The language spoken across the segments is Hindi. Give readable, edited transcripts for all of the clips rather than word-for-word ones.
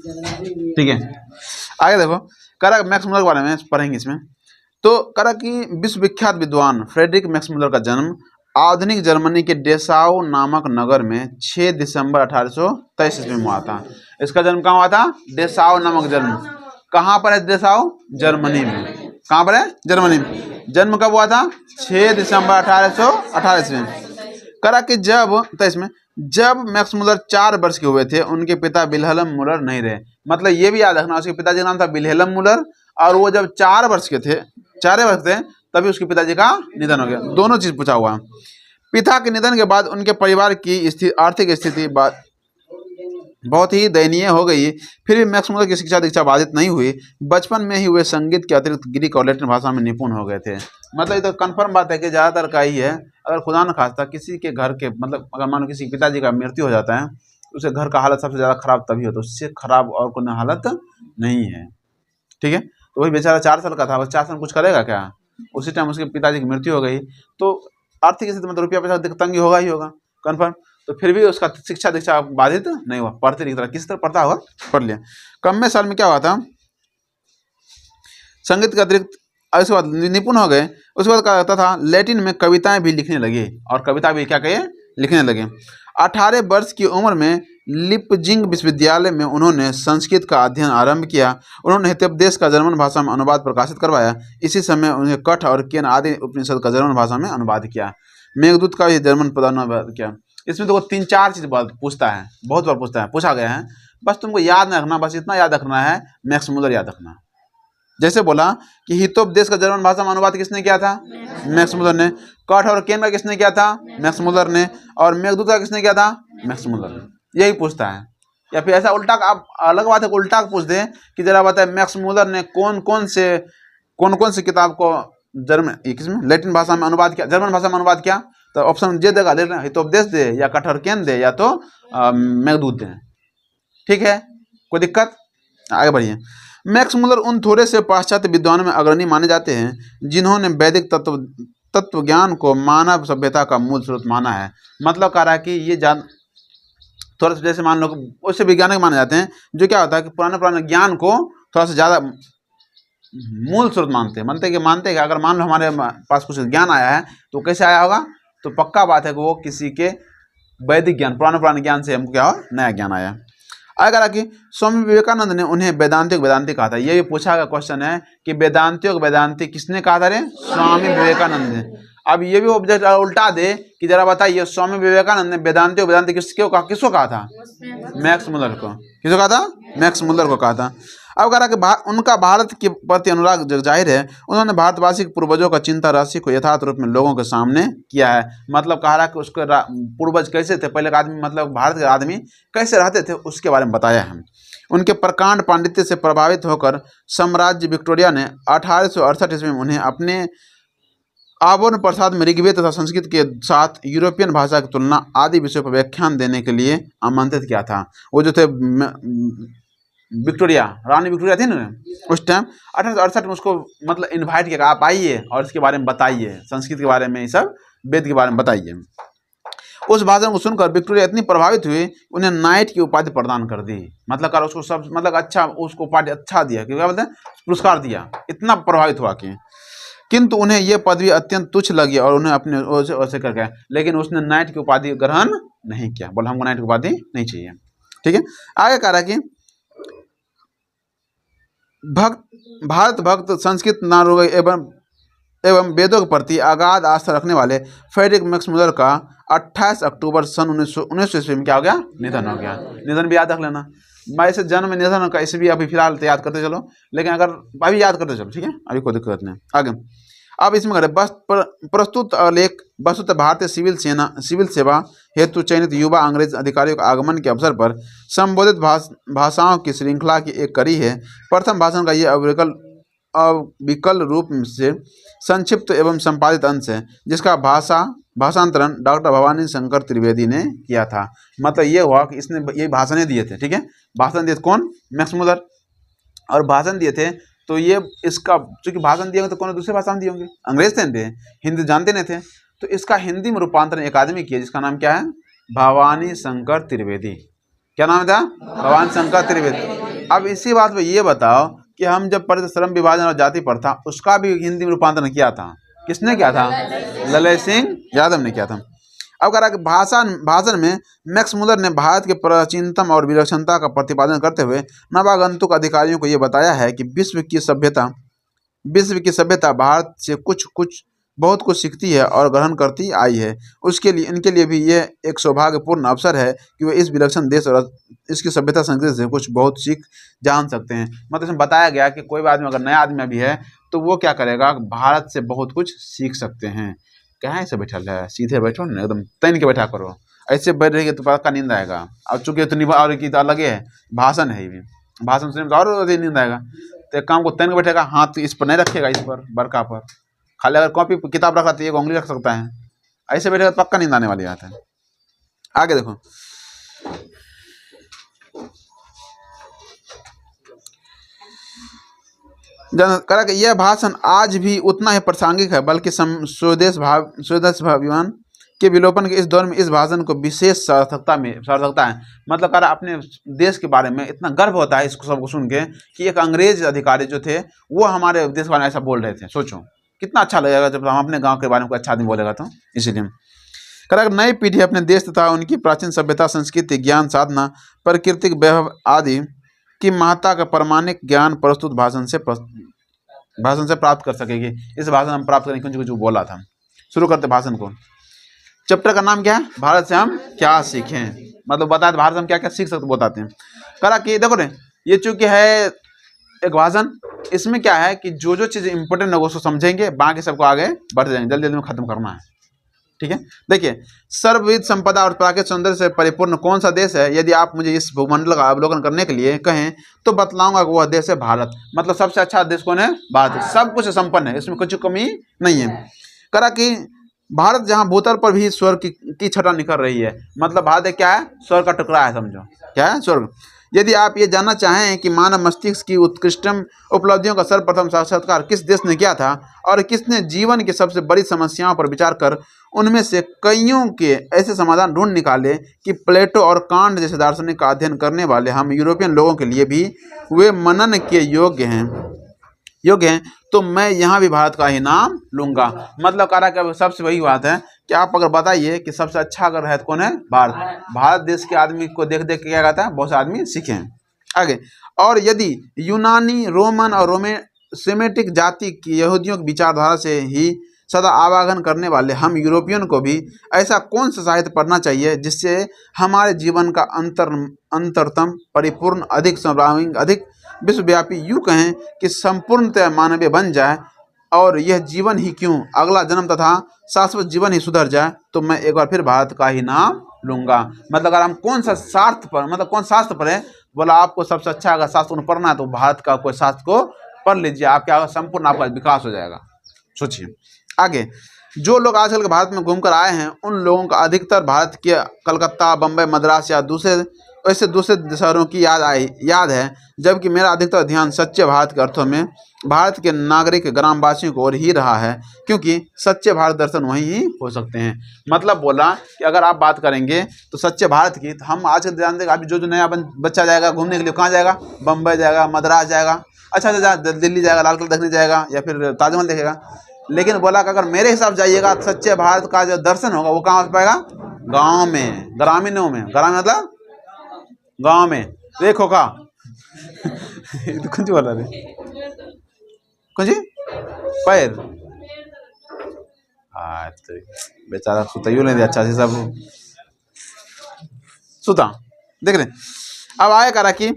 ठीक है, आगे देखो, करा मैक्स मुलर के बारे में पढ़ेंगे इसमें। तो करा कि विश्वविख्यात विद्वान फ्रेडरिक मैक्स मुलर का जन्म आधुनिक जर्मनी के डेसाउ नामक नगर में 6 दिसंबर 1823 ईस्वी में हुआ था। इसका जन्म कहाँ हुआ था? डेसाउ नामक जन्म। कहाँ पर है डेसाउ? जर्मनी में। कहाँ पर है? जर्मनी में। जन्म कब हुआ था? 6 दिसंबर 1818 ईस्वी में। करा कि जब मैक्स मुलर 4 वर्ष के हुए थे, उनके पिता विल्हेल्म मुलर नहीं रहे। मतलब ये भी याद रखना, उसके पिताजी का नाम था विल्हेल्म मुलर, और वो जब 4 वर्ष के थे, 4 वर्ष थे, तभी उसके पिताजी का निधन हो गया। दोनों चीज पूछा हुआ है। पिता के निधन के बाद उनके परिवार की आर्थिक स्थिति बहुत ही दयनीय हो गई। फिर भी मैक्स मुलर की शिक्षा दीक्षा बाधित नहीं हुई। बचपन में ही वे संगीत के अतिरिक्त ग्रीक और लैटिन भाषा में निपुण हो गए थे। मतलब ये तो कन्फर्म बात है कि ज़्यादातर का ही है। अगर खुदा न खास्ता किसी के घर के, मतलब अगर मान लो किसी पिताजी का मृत्यु हो जाता है, तो उसके घर का हालत सबसे ज़्यादा खराब तभी होता है, उससे खराब और कोई हालत नहीं है। ठीक है, तो वही बेचारा 4 साल का था, बस 4 साल कुछ करेगा क्या? उसी टाइम उसके पिताजी की मृत्यु हो गई, तो आर्थिक स्थिति मतलब रुपया पैसा तंगी होगा ही होगा, कन्फर्म। तो फिर भी उसका शिक्षा दीक्षा बाधित नहीं हुआ, पढ़ते नहीं, किस तरह पढ़ता होगा, पढ़ लिया। कम साल में क्या हुआ था, संगीत के अतिरिक्त उसके बाद निपुण हो गए। उसके बाद क्या होता था, लैटिन में कविताएं भी लिखने लगे, और कविता भी क्या कहिए, लिखने लगे। 18 वर्ष की उम्र में लिपजिंग विश्वविद्यालय में उन्होंने संस्कृत का अध्ययन आरंभ किया। उन्होंने हितोपदेश का जर्मन भाषा में अनुवाद प्रकाशित करवाया। इसी समय उन्हें कठ और केन आदि उपनिषद का जर्मन भाषा में अनुवाद किया। मेघदूत का भी जर्मन पद अनुवाद किया। इसमें तो वो 3-4 चीज पूछता है, बहुत बार पूछता है, पूछा गया है। बस तुमको याद नहीं रखना, बस इतना याद रखना है, मैक्स मुलर याद रखना। जैसे बोला कि हितोपदेश का जर्मन भाषा में अनुवाद किसने किया था? मैक्स मुलर ने। कठ और केन का किसने किया था? मैक्स मुलर ने। और मेघदूत का किसने किया था? मैक्स मुलर ने। यही पूछता है। या फिर ऐसा उल्टा, आप अलग बात है उल्टा पूछ दे कि जरा बताए मैक्स मुलर ने कौन कौन से किताब को किसमें लैटिन भाषा में अनुवाद किया, जर्मन भाषा में अनुवाद किया, तो ऑप्शन जे देगा, ले हितोपदेश दे, या कठ और केन दे, या तो मेघदूत दे। ठीक है, कोई दिक्कत? आगे बढ़िए। मैक्स मुलर उन थोड़े से पाश्चात्य विद्वानों में अग्रणी माने जाते हैं जिन्होंने वैदिक तत्व ज्ञान को मानव सभ्यता का मूल स्रोत माना है। मतलब कह रहा है कि ये थोड़ा सा, जैसे मान लो उससे वैज्ञानिक माने जाते हैं, जो क्या होता है कि पुराने ज्ञान को थोड़ा सा ज़्यादा मूल स्रोत मानते हैं कि अगर मान लो हमारे पास कुछ ज्ञान आया है तो कैसे आया होगा, तो पक्का बात है कि वो किसी के वैदिक ज्ञान, पुराने ज्ञान से हमको क्या हो, नया ज्ञान आया। अगर कि स्वामी विवेकानंद ने उन्हें वेदांती कहा था। ये भी पूछा गया क्वेश्चन है कि वेदांती किसने कहा था रे? स्वामी विवेकानंद ने। अब ये भी ऑब्जेक्ट उल्टा दे कि जरा बताइए, स्वामी विवेकानंद ने वेदांती किसको कहा था? मैक्स मुलर को। किसको कहा था? मैक्स मुलर को कहा था। अब कह रहा कि उनका भारत के प्रति अनुराग जाहिर है। उन्होंने भारतवासी के पूर्वजों का चिंता राशि को यथार्थ रूप में लोगों के सामने किया है। मतलब कह रहा कि उसके पूर्वज कैसे थे, पहले का आदमी, मतलब भारत के आदमी कैसे रहते थे, उसके बारे में बताया है। उनके प्रकांड पांडित्य से प्रभावित होकर साम्राज्य विक्टोरिया ने 1868 ईस्वी में उन्हें अपने आवर्न प्रसाद में ऋग्वेद तथा संस्कृत के साथ यूरोपियन भाषा की तुलना आदि विषयों पर व्याख्यान देने के लिए आमंत्रित किया था। वो जो थे विक्टोरिया, रानी विक्टोरिया थी ना, उस टाइम 1868 में उसको मतलब इनवाइट किया, आप आइए और इसके बारे में बताइए, संस्कृत के बारे में, ये सब वेद के बारे में बताइए। उस भाषण को सुनकर विक्टोरिया इतनी प्रभावित हुई, उन्हें नाइट की उपाधि प्रदान कर दी। मतलब कर उसको सब, मतलब अच्छा, उसको उपाधि अच्छा दिया, क्या बोलते हैं, पुरस्कार दिया, इतना प्रभावित हुआ कि। किंतु उन्हें यह पदवी अत्यंत तुच्छ लगी और उन्हें अपने ओर कर गए, लेकिन उसने नाइट की उपाधि ग्रहण नहीं किया। बोला हमको नाइट की उपाधि नहीं चाहिए। ठीक है, आगे कह रहा है कि भारत भक्त, संस्कृत नारोग एवं वेदों के प्रति अगाध आस्था रखने वाले फ्रेडरिक मैक्स मुलर का 28 अक्टूबर सन 1919 ईस्वी में क्या हो गया? निधन हो गया। निधन भी याद रख लेना। मैं इसे जन्म में निधन का इसे भी अभी फिलहाल तो याद करते चलो, लेकिन अगर अभी याद करते चलो, ठीक है, अभी कोई दिक्कत नहीं। आगे अब इसमें करें प्रस्तुत लेख वस्तुतः भारतीय सिविल सेवा हेतु चयनित युवा अंग्रेज अधिकारियों के आगमन के अवसर पर संबोधित भाषाओं की श्रृंखला की एक कड़ी है। प्रथम भाषण का ये अविकल रूप से संक्षिप्त एवं संपादित अंश है, जिसका भाषांतरण डॉक्टर भवानी शंकर त्रिवेदी ने किया था। मतलब ये हुआ कि इसने ये भाषण दिए थे। ठीक है, भाषण दिए थे कौन? Max Muller. और भाषण दिए थे तो ये इसका, चूंकि भाषण दिए होंगे तो कौन दूसरे भाषा में दिए होंगे, अंग्रेज थे, हिंदी जानते नहीं थे, तो इसका हिंदी में रूपांतरण एक आदमी किया, जिसका नाम क्या है? भवानी शंकर त्रिवेदी। क्या नाम था? भवानी शंकर त्रिवेदी। अब इसी बात पे ये बताओ कि हम जब पढ़े थे श्रम विभाजन और जाति प्रथा, उसका भी हिंदी में रूपांतरण किया था, किसने किया था? ललित सिंह यादव ने किया था। अब कह रहा कि भाषण में मैक्स मुलर ने भारत के प्राचीनतम और विलक्षणता का प्रतिपादन करते हुए नवागंतुक अधिकारियों को ये बताया है कि विश्व की सभ्यता भारत से बहुत कुछ सीखती है और ग्रहण करती आई है। उसके लिए इनके लिए भी यह एक सौभाग्यपूर्ण अवसर है कि वे इस विलक्षण देश और इसकी सभ्यता संस्कृति से कुछ बहुत सीख जान सकते हैं। मतलब इसमें बताया गया कि कोई भी आदमी अगर नया आदमी भी है तो वो क्या करेगा, भारत से बहुत कुछ सीख सकते हैं। क्या ऐसे बैठल है, सीधे बैठो ना, एकदम तैन के बैठा करो, ऐसे बैठ रही तो पक्का नींद आएगा। अब चूंकि तो और की तो अलग है, भाषण है, ये भाषण सुनने में तो और नींद आएगा। तो एक काम को तैन के बैठेगा, हाथ इस पर नहीं रखेगा, इस पर बरका पर, खाली अगर कॉपी किताब रखा तो एक उंगली रख सकता है, ऐसे बैठेगा तो पक्का नींद आने वाली बात है। आगे देखो, करा कि यह भाषण आज भी उतना ही प्रासंगिक है, बल्कि स्वदेश भावाभिमान के विलोपन के इस दौर में इस भाषण को विशेष सार्थकता है। मतलब करा अपने देश के बारे में इतना गर्व होता है इसको सबको सुन के कि एक अंग्रेज अधिकारी जो थे वो हमारे देश के बारे में ऐसा बोल रहे थे। सोचो कितना अच्छा लगेगा जब हम अपने गांव के बारे में कोई अच्छा आदमी बोलेगा तो। इसीलिए करा नई पीढ़ी अपने देश तथा उनकी प्राचीन सभ्यता, संस्कृति, ज्ञान साधना, प्राकृतिक वैभव आदि की महत्ता का प्रमाणिक ज्ञान प्रस्तुत भाषण से प्राप्त कर सकेगी। इस भाषण हम प्राप्त करेंगे क्योंकि जो बोला था। शुरू करते भाषण को। चैप्टर का नाम क्या है? भारत से हम क्या सीखें। मतलब बताते भारत से हम क्या क्या सीख सकते बताते हैं। करा कि देखो रे, ये चूंकि है एक भाषण, इसमें क्या है कि जो जो चीज़ इंपॉर्टेंट है उसको समझेंगे, बाकी सबको आगे बढ़ते जाएंगे, जल्दी जल्दी में खत्म करना है। ठीक है, देखिए, सर्वविध संपदा और प्राकृतिक सौंदर्य से परिपूर्ण कौन सा देश है? यदि आप मुझे इस भूमंडल का अवलोकन करने के लिए कहें तो बतलाऊंगा कि वह देश है भारत। मतलब सबसे अच्छा देश कौन है? भारत। सब कुछ संपन्न है, इसमें कुछ कमी नहीं है। करा कि भारत जहाँ भूतल पर भी स्वर्ग की छटा निकल रही है। मतलब भारत क्या है? स्वर्ग का टुकड़ा है, समझो। क्या है? स्वर्ग। यदि आप ये जानना चाहें कि मानव मस्तिष्क की उत्कृष्टतम उपलब्धियों का सर्वप्रथम साक्षात्कार किस देश ने किया था और किसने जीवन की सबसे बड़ी समस्याओं पर विचार कर उनमें से कईयों के ऐसे समाधान ढूंढ निकाले कि प्लेटो और कांट जैसे दार्शनिक का अध्ययन करने वाले हम यूरोपियन लोगों के लिए भी वे मनन के योग्य हैं, तो मैं यहाँ भी भारत का ही नाम लूंगा। मतलब कह रहा है कि सबसे वही बात है कि आप अगर बताइए कि सबसे अच्छा अगर है तो कौन है? भारत देश के आदमी को देख देख के क्या कहता है, बहुत से आदमी सीखे हैं। आगे, और यदि यूनानी, रोमन और सेमेटिक जाति की यहूदियों की विचारधारा से ही सदा आवागमन करने वाले हम यूरोपियन को भी ऐसा कौन सा साहित्य पढ़ना चाहिए जिससे हमारे जीवन का अंतरतम, परिपूर्ण, अधिक सर्वांगीण, अधिक विश्वव्यापी, यूँ कहें कि संपूर्णतः मानवीय बन जाए, और यह जीवन ही क्यों, अगला जन्म तथा शाश्वत जीवन ही सुधर जाए, तो मैं एक बार फिर भारत का ही नाम लूंगा। मतलब अगर हम कौन सा शास्त्र पर, मतलब कौन शास्त्र पढ़े, बोला आपको सबसे अच्छा अगर शास्त्र पढ़ना है तो भारत का कोई शास्त्र को पढ़ लीजिए, आपका संपूर्ण आपका विकास हो जाएगा। सोचिए। आगे, जो लोग आजकल के भारत में घूमकर आए हैं उन लोगों का अधिकतर भारत के कलकत्ता, बम्बई, मद्रास या दूसरे शहरों की याद है, जबकि मेरा अधिकतर ध्यान सच्चे भारत के अर्थों में भारत के नागरिक ग्रामवासियों को ओर ही रहा है, क्योंकि सच्चे भारत दर्शन वहीं ही हो सकते हैं। मतलब बोला कि अगर आप बात करेंगे तो सच्चे भारत की, तो हम आज जानते हैं अभी जो नया बच्चा जाएगा घूमने के लिए, कहाँ जाएगा? बम्बई जाएगा, मद्रास जाएगा, अच्छा दिल्ली जाएगा, लाल किला देखने जाएगा, या फिर ताजमहल देखेगा। लेकिन बोला कि अगर मेरे हिसाब जाइएगा सच्चे भारत का जो दर्शन होगा वो कहाँ हो पाएगा? गाँव में, ग्रामीणों में। ग्रामीण मतलब गाँव में। देखो का तो कुछ बोला रे, कुछ पैर तो बेचारा सुताइयो नहीं दे अच्छा से, सब सुता। देख रहे, अब आया करा कि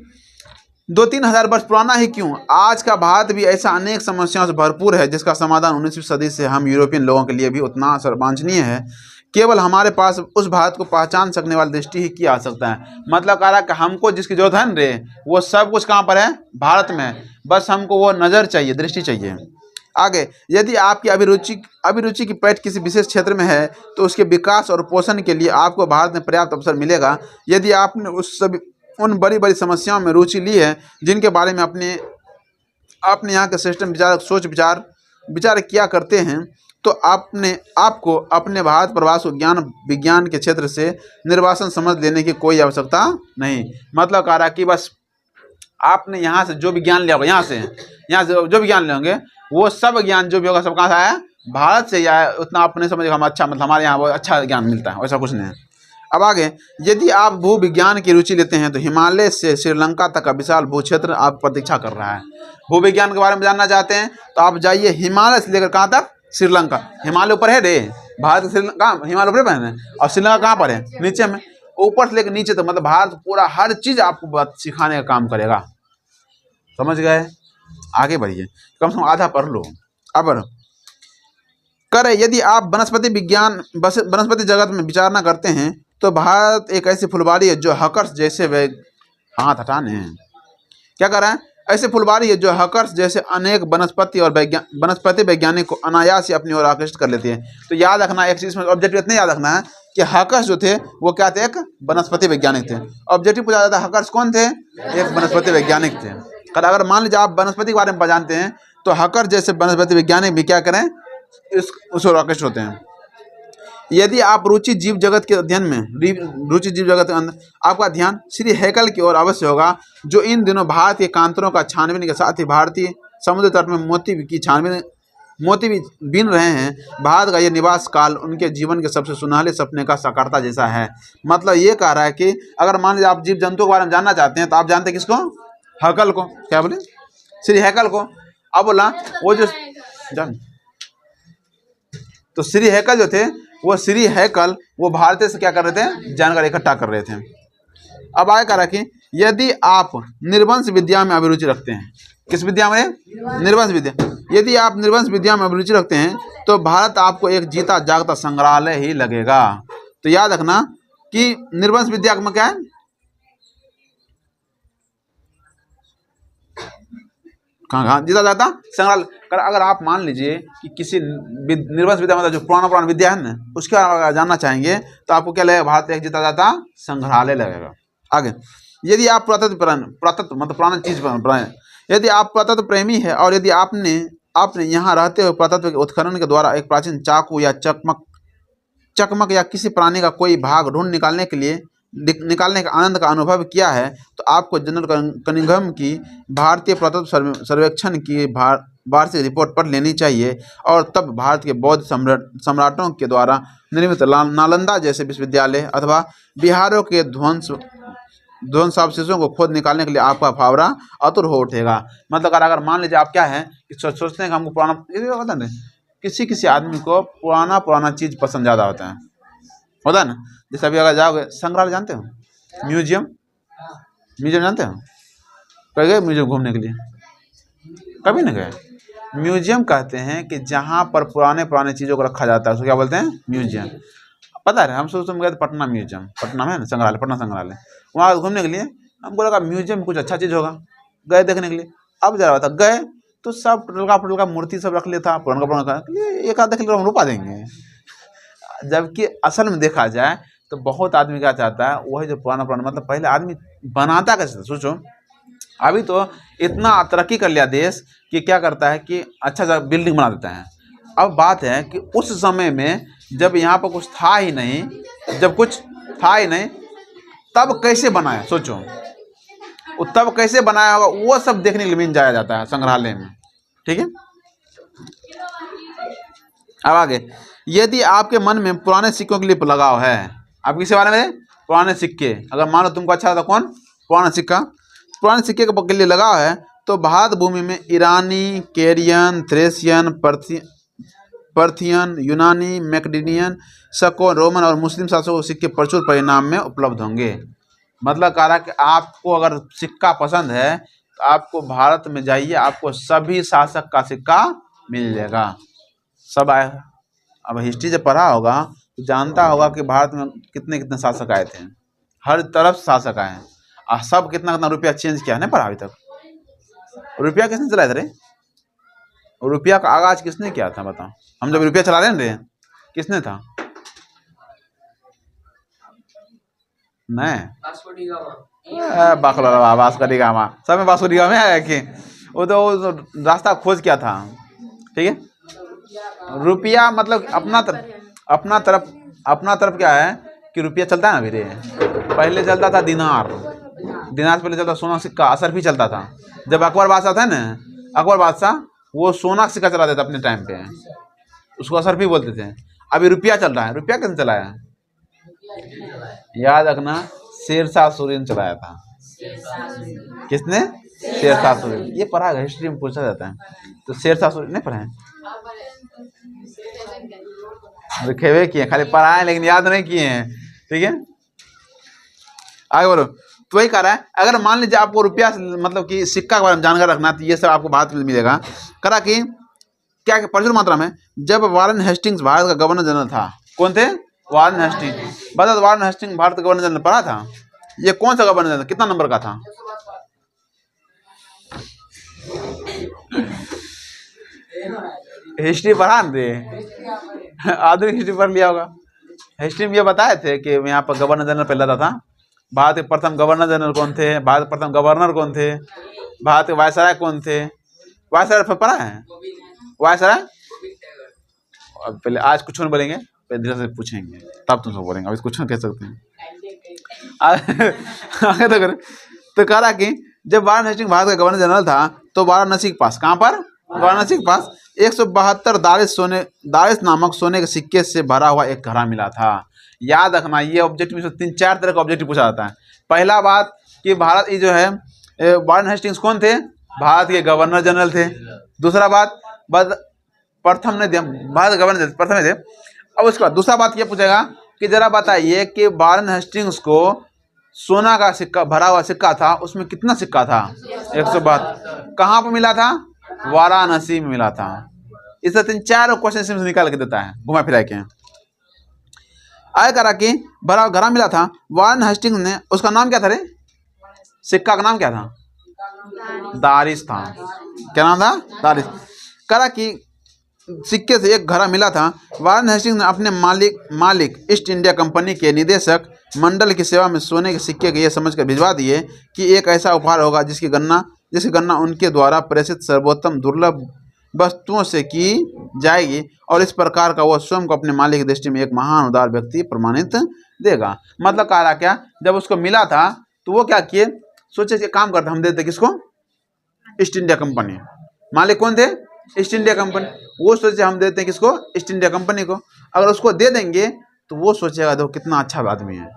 2-3 हज़ार वर्ष पुराना ही क्यों, आज का भारत भी ऐसा अनेक समस्याओं से भरपूर है जिसका समाधान 19वीं सदी से हम यूरोपियन लोगों के लिए भी उतना सर्वमान्यनीय है। केवल हमारे पास उस भारत को पहचान सकने वाली दृष्टि ही की आ सकता है। मतलब कह रहा है कि हमको जिसकी जरूरत है न रे, वो सब कुछ कहाँ पर है? भारत में। बस हमको वो नज़र चाहिए, दृष्टि चाहिए। आगे, यदि आपकी अभिरुचि की पैठ किसी विशेष क्षेत्र में है तो उसके विकास और पोषण के लिए आपको भारत में पर्याप्त अवसर मिलेगा। यदि आपने उन बड़ी बड़ी समस्याओं में रुचि ली है जिनके बारे में अपने यहाँ के श्रेष्ठ विचारक विचार किया करते हैं, तो आपको अपने भारत प्रवास को विज्ञान के क्षेत्र से निर्वासन समझ लेने की कोई आवश्यकता नहीं। मतलब कह रहा कि बस आपने यहाँ से जो भी ज्ञान लिया होगा, यहाँ से जो भी ज्ञान लिया होंगे, वो सब ज्ञान जो भी होगा सब कहाँ से आया, भारत से ही आया। उतना आप नहीं समझेगा हम अच्छा, मतलब हमारे यहाँ बहुत अच्छा ज्ञान मिलता है, वैसा कुछ नहीं है। अब आगे, यदि आप भू विज्ञान की रुचि लेते हैं तो हिमालय से श्रीलंका तक का विशाल भू क्षेत्र आप प्रतीक्षा कर रहा है। भू विज्ञान के बारे में जानना चाहते हैं तो आप जाइए हिमालय से लेकर कहाँ तक, श्रीलंका। हिमालय ऊपर है रे, भारत श्रीलंका हिमालय ऊपर है और श्रीलंका कहाँ पर है, नीचे में। ऊपर से लेकर नीचे तक मतलब भारत पूरा हर चीज आपको बात सिखाने का काम करेगा। समझ गए? आगे बढ़िए, कम से कम आधा पढ़ लो। अब करें, यदि आप वनस्पति जगत में विचारना करते हैं तो भारत एक ऐसी फुलवारी है जो हकर्स जैसे हाथ हटाने हैं, क्या कर रहा है, ऐसे फुलवारी है जो हकर्स जैसे अनेक वनस्पति वैज्ञानिक को अनायास ही अपनी ओर आकर्षित कर लेती है। तो याद रखना एक चीज में, ऑब्जेक्टिव इतने याद रखना है कि हकर्स जो थे वो क्या थे, एक वनस्पति वैज्ञानिक थे। ऑब्जेक्टिव पूछा जाता है हकर्स कौन थे, एक वनस्पति वैज्ञानिक थे। अगर मान लीजिए आप वनस्पति के बारे में जानते हैं तो हकर्स जैसे वनस्पति वैज्ञानिक भी क्या करें, उस ओर आकर्षित होते हैं। यदि आप रुचि जीव जगत के अध्ययन में आपका ध्यान श्री हैकल की ओर अवश्य होगा, जो इन दिनों भारत के कांतरों का छानबीन के साथ ही भारतीय समुद्र तट में मोती भी बीन रहे हैं। भारत का ये निवास काल उनके जीवन के सबसे सुनहरे सपने का साकारता जैसा है। मतलब ये कह रहा है कि अगर मान लीजिए आप जीव जंतु के बारे में जानना चाहते हैं तो आप जानते हैं किसको, हैकल को। क्या बोले, श्री हैकल को। अब बोला वो जो तो श्री हैकल जो थे, वो श्री हैकल वो भारतीय से क्या कर रहे थे, जानकारी इकट्ठा कर रहे थे। अब आगे कह रहा कि यदि आप निर्वंश विद्या में अभिरुचि रखते हैं, किस विद्या में, निर्वंश विद्या, यदि आप निर्वंश विद्या में अभिरुचि रखते हैं तो भारत आपको एक जीता जागता संग्रहालय ही लगेगा। तो याद रखना कि निर्वंश विद्या में क्या है, कहाँ जीता जाता संग्रहालय। अगर आप मान लीजिए कि किसी निर्वंश विद्या मतलब जो पुराना विद्या है ना, उसके बारे में जानना चाहेंगे तो आपको क्या लगेगा, भारत एक जीता जाता संग्रहालय लगेगा। आगे, यदि आप पुरातत्व मतलब पुराना चीज बनाए, यदि आप पुरातत्व प्रेमी है और यदि आपने यहाँ रहते हुए पुरातत्व के उत्खनन के द्वारा एक प्राचीन चाकू या चकमक या किसी प्राणी का कोई भाग ढूंढ निकालने के आनंद का अनुभव किया है तो आपको जनरल कनिंघम की भारतीय पुरातत्व सर्वेक्षण की वार्षिक रिपोर्ट पढ़ लेनी चाहिए और तब भारत के बौद्ध सम्राटों के द्वारा निर्मित नालंदा जैसे विश्वविद्यालय अथवा बिहारों के ध्वंसावशेषों को खोद निकालने के लिए आपका फावरा आतुर हो उठेगा। मतलब अगर मान लीजिए आप क्या है कि सोचते हैं कि हमको पुराना, किसी आदमी को पुराना चीज़ पसंद ज़्यादा होता है ना। जैसे अभी अगर जाओगे संग्रहालय, जानते हो, म्यूजियम जानते हो, कभी गए म्यूजियम घूमने के लिए, कभी नहीं गए। म्यूजियम कहते हैं कि जहाँ पर पुराने चीज़ों को रखा जाता है उसको क्या बोलते हैं, म्यूजियम। पता है, हम सोचते गए पटना म्यूजियम, पटना में है ना संग्रहालय, पटना संग्रहालय, वहाँ घूमने के लिए हमको लगा म्यूजियम में कुछ अच्छा चीज़ होगा, गए देखने के लिए। अब जा रहा था, गए तो सब टुटका मूर्ति सब रख लिया था, पुराना एक आध देख लिया हम रुपा देंगे। जबकि असल में देखा जाए तो बहुत आदमी क्या चाहता है, वही जो पुराना मतलब पहले आदमी बनाता कैसे था, सोचो। अभी तो इतना तरक्की कर लिया देश कि क्या करता है कि अच्छा बिल्डिंग बना देता है। अब बात है कि उस समय में जब यहाँ पर कुछ था ही नहीं, तब कैसे बनाया, सोचो। तब कैसे बनाया होगा वो सब देखने के लिए जाया जाता है संग्रहालय में, ठीक है। अब आगे, यदि आपके मन में पुराने सिक्कों के लिए लगाव है, आप किसी बारे में, पुराने सिक्के, अगर मान लो तुमको अच्छा था कौन, पुराने सिक्के के लिए लगाव है तो भारत भूमि में ईरानी, केरियन, थ्रेसियन, पर्थियन, यूनानी, मैकेडोनियन, शको, रोमन और मुस्लिम शासकों के सिक्के प्रचुर परिमाण में उपलब्ध होंगे। मतलब कह रहा कि आपको अगर सिक्का पसंद है तो आपको भारत में जाइए, आपको सभी शासक का सिक्का मिल जाएगा, सब आएगा। अब हिस्ट्री जब पढ़ा होगा तो जानता होगा कि भारत में कितने शासक आए थे, हर तरफ शासक आए हैं और सब कितना रुपया चेंज किया, नहीं पढ़ा अभी तक। रुपया किसने चलाया था रे, रुपया का आगाज किसने किया था बताओ। हम जब रुपया चला रहे हैं किसने था, बासकोडी गामा, सब में बासकोडी गामा है कि वो तो रास्ता खोज किया था, ठीक है। रुपया मतलब अपना तरफ क्या है कि रुपया चलता है ना, अभी पहले चलता था दिनार से पहले चलता सोना सिक्का, असर भी चलता था। जब अकबर बादशाह था ना, अकबर बादशाह वो सोना सिक्का चला देता अपने टाइम पे, उसको असर भी बोलते थे। अभी रुपया चल रहा है, रुपया किसने चलाया? याद रखना, शेरशाह सूरी ने चलाया था। किसने? शेरशाह सूरी। ये पढ़ा है, हिस्ट्री में पूछा जाता है। तो शेरशाह सूरी नहीं पढ़ा है, लिखे हुए किए, खाली पढ़ा है लेकिन याद नहीं किए हैं। ठीक है, आगे बोलो। तो वही कह रहा है, अगर मान लीजिए आपको रुपया मतलब कि सिक्का के बारे में जानकारी रखना, तो ये सब आपको बात मिलेगा। करा कि क्या प्रचुर मात्रा में, जब वारेन हेस्टिंग्स भारत का गवर्नर जनरल था। कौन थे? Warren Hastings. बता, वारेन हेस्टिंग्स भारत का गवर्नर जनरल पढ़ा था? ये कौन सा गवर्नर जनरल, कितना नंबर का था? हिस्ट्री पढ़ा थे, आधुनिक हिस्ट्री पढ़ लिया होगा। हिस्ट्री में ये बताए थे कि यहाँ पर गवर्नर जनरल पहले रहता था। भारत के प्रथम गवर्नर जनरल कौन थे? भारत के प्रथम गवर्नर कौन थे? भारत के वायसराय कौन थे? वायसराय पढ़ा है? वायसराय अब पहले आज कुछ नहीं बोलेंगे, पहले धीरे से पूछेंगे तब तुम सब बोलेंगे, अभी कुछ नहीं कह सकते हैं। आगे तो करें। तो कह रहा कि जब वारेन हेस्टिंग्स भारत का गवर्नर जनरल था तो वाराणसी के पास, कहाँ पर? वाराणसी के पास 172 दारिस नामक सोने के सिक्के से भरा हुआ एक घड़ा मिला था। याद रखना, ये ऑब्जेक्टिव में 3-4 तरह का ऑब्जेक्टिव पूछा जाता है। पहला बात कि भारत ये जो है वारेन हेस्टिंग्स कौन थे? भारत के गवर्नर जनरल थे। दूसरा बात, प्रथम ने भारत गवर्नर प्रथम थे। अब उसके बाद दूसरा बात ये पूछेगा कि जरा बताइए कि वारेन हेस्टिंग्स को सोना का सिक्का भरा हुआ सिक्का था, उसमें कितना सिक्का था? 172। कहाँ पर मिला था? वाराणसी में मिला था। इससे 3-4 क्वेश्चन निकाल के देता है घुमा फिरा के। आय करा कि भरा घड़ा मिला था। वारेन हेस्टिंग्स ने, उसका नाम क्या था रे? सिक्का का नाम क्या था? दारिस था। क्या नाम था? दारिस। करा कि सिक्के से एक घड़ा मिला था। वारेन हेस्टिंग्स ने अपने मालिक ईस्ट इंडिया कंपनी के निदेशक मंडल की सेवा में सोने के सिक्के के ये समझकर भिजवा दिए कि एक ऐसा उपहार होगा जिसकी गणना उनके द्वारा प्रेषित सर्वोत्तम दुर्लभ वस्तुओं से की जाएगी, और इस प्रकार का वह स्वयं को अपने मालिक की दृष्टि में एक महान उदार व्यक्ति प्रमाणित देगा। मतलब कह रहा क्या, जब उसको मिला था तो वो क्या किए, सोचे काम करते हम देते किसको? East India company. मालिक कौन थे? East India company. वो सोचे हम देते हैं किसको? ईस्ट इंडिया कंपनी को। अगर उसको दे देंगे तो वो सोचेगा देखो कितना अच्छा आदमी है,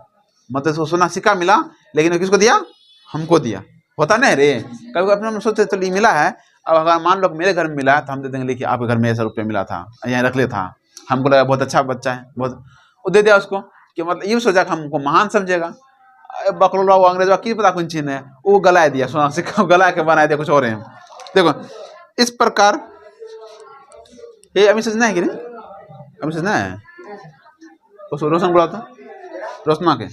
मतलब उसको सोना सिक्का मिला लेकिन किसको दिया? हमको दिया। होता नहीं रे, कभी अपने सोचते चलो ये मिला है, अब अगर मान लो मेरे घर में मिला है तो हम दे देंगे लेकिन आपके घर में ऐसा रुपये मिला था, यहाँ रख ले था, हमको लगा बहुत अच्छा बच्चा है, बहुत, वो दे दिया उसको कि मतलब ये सोचा कि हमको महान समझेगा। बकरोला वो अंग्रेज की पता कौन चीज है, वो गला दिया सोना सिक्का, गला के बना दिया कुछ और है। देखो इस प्रकार ये अभी सोचना है कि नहीं, अभी सोचना है उसको रोशन बुलाओ तो, रोशना के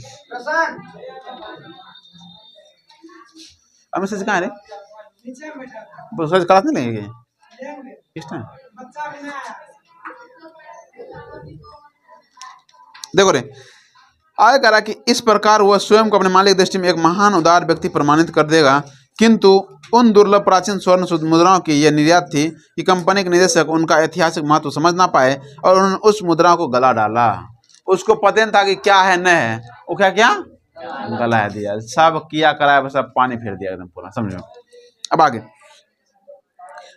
अभी सोच कहाँ है रे, सोच क्लास नहीं लेंगे किस टाइम? देखो रे, आगे करा कि इस प्रकार वह स्वयं को अपने मालिक दृष्टि में एक महान उदार व्यक्ति प्रमाणित कर देगा, किंतु उन दुर्लभ प्राचीन स्वर्ण मुद्राओं की यह निर्यात थी कि कंपनी के निदेशक उनका ऐतिहासिक महत्व समझ ना पाए और उन्होंने उस मुद्रा को गला डाला। उसको पता नहीं था कि क्या है न है, वो क्या गला दिया, सब किया कराया, सब पानी फेर दिया एकदम पूरा, समझो। अब आगे,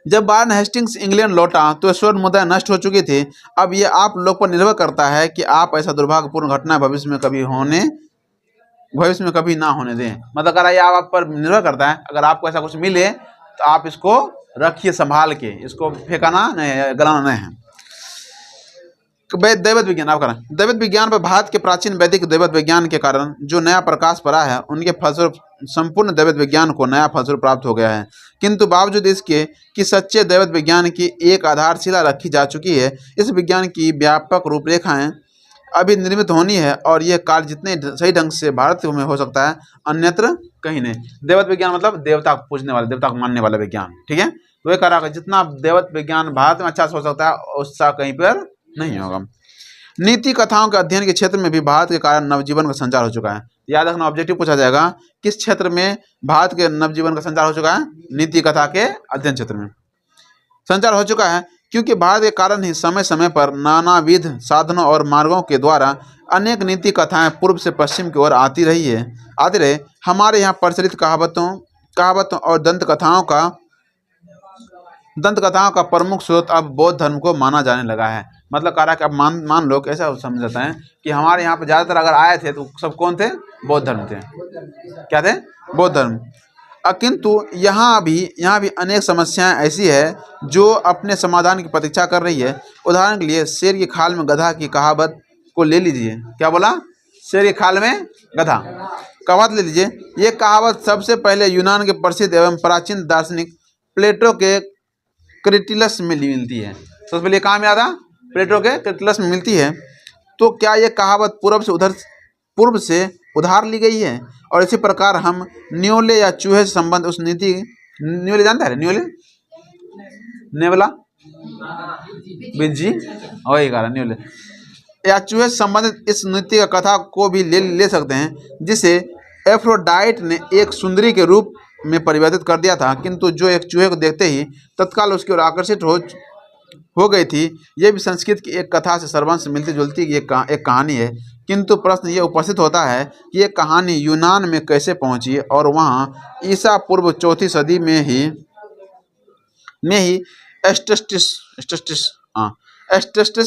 जब वारेन हेस्टिंग्स इंग्लैंड लौटा तो स्वर्ण मुद्रा नष्ट हो चुकी थी। अब ये आप लोग पर निर्भर करता है कि आप ऐसा दुर्भाग्यपूर्ण घटना भविष्य में कभी ना होने दें। मतलब कह रहा है आप पर निर्भर करता है, अगर आपको ऐसा कुछ मिले तो आप इसको रखिए संभाल के, इसको फेंकाना नहीं, गलाना नहीं है। दैवत विज्ञान आप करें। दैवत विज्ञान पर भारत के प्राचीन वैदिक दैवत विज्ञान के कारण जो नया प्रकाश पड़ा है, उनके फलस्वरूप संपूर्ण दैवत विज्ञान को नया फलस्वरूप प्राप्त हो गया है। किंतु बावजूद इसके कि सच्चे दैवत विज्ञान की एक आधारशिला रखी जा चुकी है, इस विज्ञान की व्यापक रूपरेखाएं अभी निर्मित होनी है, और यह कार्य जितने सही ढंग से भारत में हो सकता है अन्यत्र कहीं नहीं। दैवत विज्ञान मतलब देवता को पूजने वाला, देवता को मानने वाला विज्ञान, ठीक है। तो ये कह रहा है जितना दैवत विज्ञान भारत में अच्छा से हो सकता है उसका कहीं पर नहीं होगा। नीति कथाओं के अध्ययन के क्षेत्र में भी भारत के कारण नवजीवन का संचार हो चुका है। याद रखना, ऑब्जेक्टिव पूछा जाएगा किस क्षेत्र में भारत के नवजीवन का संचार हो चुका है? नीति कथा के अध्ययन क्षेत्र में संचार हो चुका है, क्योंकि भारत के कारण ही समय समय पर नानाविध साधनों और मार्गों के द्वारा अनेक नीति कथाएं पूर्व से पश्चिम की ओर आती रहे। हमारे यहाँ प्रचलित कहावतों और दंत कथाओं का प्रमुख स्रोत अब बौद्ध धर्म को माना जाने लगा है। मतलब कह रहा है कि अब मान लो कि ऐसा समझ जाता है कि हमारे यहाँ पर ज़्यादातर अगर आए थे तो सब कौन थे? बौद्ध धर्म थे। क्या थे? बौद्ध धर्म। किंतु यहाँ भी अनेक समस्याएं ऐसी है जो अपने समाधान की प्रतीक्षा कर रही है। उदाहरण के लिए शेर की खाल में गधा की कहावत को ले लीजिए। क्या बोला? शेर की खाल में गधा कहावत ले लीजिए। ये कहावत सबसे पहले यूनान के प्रसिद्ध एवं प्राचीन दार्शनिक प्लेटो के क्रिटिलस में मिलती है। सबसे पहले कहाँ मिला था? प्लेटो के क्रिटिलस में मिलती है। तो क्या ये कहावत पूर्व से उधार ली गई है? और इसी प्रकार हम न्योले या चूहे से संबंध उस नीति, न्योले जानता है? न्योले नेवला बिजी वही कहा न्योले या चूहे से संबंधित इस नीति का कथा को भी ले सकते हैं, जिसे एफ्रोडाइट ने एक सुंदरी के रूप में परिवर्तित कर दिया था, किंतु जो एक चूहे को देखते ही तत्काल उसकी ओर आकर्षित हो गई थी। यह भी संस्कृत की एक कथा से सर्वांश मिलती जुलती एक कहानी है। किंतु प्रश्न ये उपस्थित होता है कि ये कहानी यूनान में कैसे पहुंची और वहां ईसा पूर्व 4वीं सदी में ही एस्टेस्टिस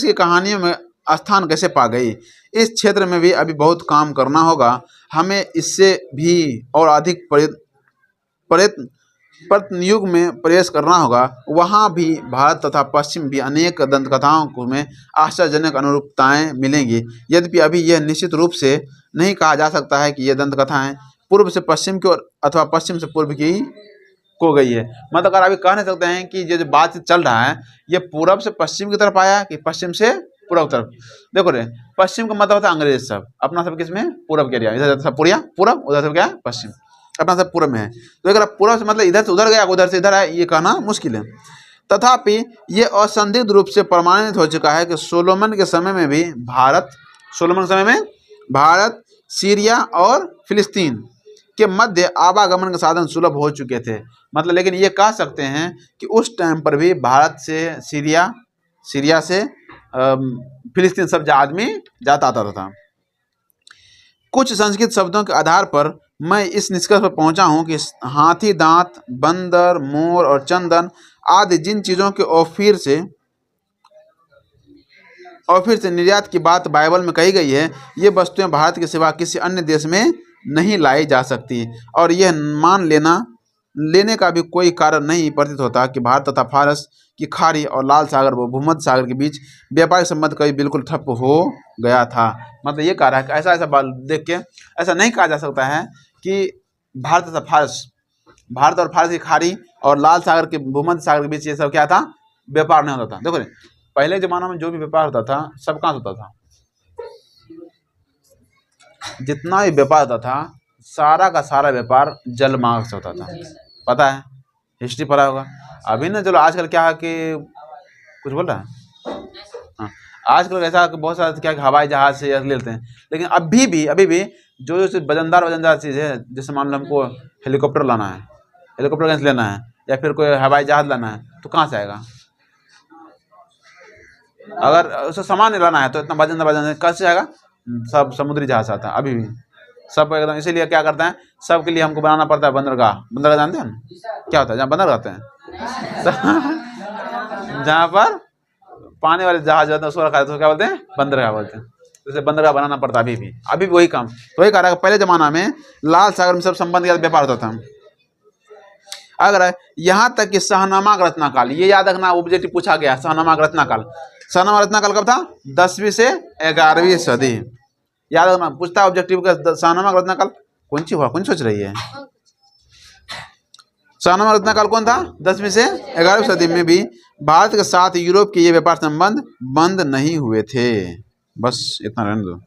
की कहानियों में स्थान कैसे पा गई। इस क्षेत्र में भी अभी बहुत काम करना होगा। हमें इससे भी और अधिक युग में प्रवेश करना होगा। वहाँ भी भारत तथा पश्चिम भी अनेक दंतकथाओं में आश्चर्यजनक अनुरूपताएं मिलेंगी। यद्यपि अभी यह निश्चित रूप से नहीं कहा जा सकता है कि ये दंतकथाएं पूर्व से पश्चिम की ओर अथवा पश्चिम से पूर्व की को गई है। मतलब अगर अभी कह नहीं सकते हैं कि ये जो बात चल रहा है ये पूर्व से पश्चिम की तरफ आया कि पश्चिम से पूर्व की तरफ। देखो रे, पश्चिम का मतलब होता है अंग्रेज सब, अपना सब किसमें? पूर्व के एरिया। इधर सब पूर्व, उधर से क्या है? पश्चिम। अपना सब पूर्व में है। तो अगर पूर्व से मतलब इधर से उधर गया, उधर से इधर आया, ये कहना मुश्किल है। तथापि ये असंदिग्ध रूप से प्रमाणित हो चुका है कि सोलोमन के समय में भारत, सीरिया और फिलिस्तीन के मध्य आवागमन के साधन सुलभ हो चुके थे। मतलब लेकिन ये कह सकते हैं कि उस टाइम पर भी भारत से सीरिया से फिलिस्तीन सब आदमी जाता आता था। कुछ संस्कृत शब्दों के आधार पर मैं इस निष्कर्ष पर पहुंचा हूं कि हाथी दांत, बंदर, मोर और चंदन आदि जिन चीज़ों के ओफीर से निर्यात की बात बाइबल में कही गई है, ये वस्तुएं भारत के सिवा किसी अन्य देश में नहीं लाई जा सकती। और यह मान लेने का भी कोई कारण नहीं प्रतीत होता कि भारत तथा फारस की खाड़ी और लाल सागर व भूमध्य सागर के बीच व्यापारिक संबंध कभी बिल्कुल ठप हो गया था। मतलब ये कह रहा है कि ऐसा बात देख के ऐसा नहीं कहा जा सकता है कि भारत और फारस की खाड़ी और लाल सागर के भूमध्य सागर के बीच ये सब क्या था? व्यापार नहीं होता था। देखो पहले जमाना में जो भी व्यापार होता था सब कहाँ होता था? जितना भी व्यापार होता था सारा का सारा व्यापार जल मार्ग से होता था। पता है, हिस्ट्री पढ़ा होगा। अभी ना चलो आजकल क्या है कि कुछ बोल रहा है, हाँ आजकल ऐसा कि बहुत सारा क्या हवाई जहाज से ले लेते हैं। लेकिन अभी भी जो वजनदार चीज़ है, जैसे मान लो हमको हेलीकॉप्टर लाना है, हेलीकॉप्टर कहीं से लेना है, या फिर कोई हवाई जहाज लाना है, तो कहाँ से आएगा? अगर उसे सामान लाना है तो इतना वजनदार कहाँ से आएगा? सब समुद्री जहाज आता है। अभी भी सब एकदम, इसीलिए क्या करते हैं, सबके लिए हमको बनाना पड़ता है बंदरगाह जानते हैं क्या होता है? जहाँ बंदरगाह होते हैं जहाँ पर पानी वाले जहाज होते हैं उसको रखा है तो क्या बोलते हैं? बंदरगाह बोलते हैं। जैसे बंदरगाह बनाना पड़ता है अभी भी वही काम। तो वही कह रहा है पहले जमाना में लाल सागर में सब संबंध का व्यापार होता था। अगर यहाँ तक कि शाहनामा का रत्नाकाल, ये याद रखना, ऑब्जेक्टिव पूछा गया शाहनामा का रत्नाकाल। शाहनामा रत्नाकाल कब था? 10वीं से 11वीं सदी। याद रखना, पूछता है ऑब्जेक्टिव का शाहनामा का रत्नाकाल कौन सी हुआ? कौन सोच रही है? शाहनामा रत्नाकाल कौन था? 10वीं से 11वीं सदी में भी भारत के साथ यूरोप के ये व्यापार संबंध बंद नहीं हुए थे। बस इतना रहने दो।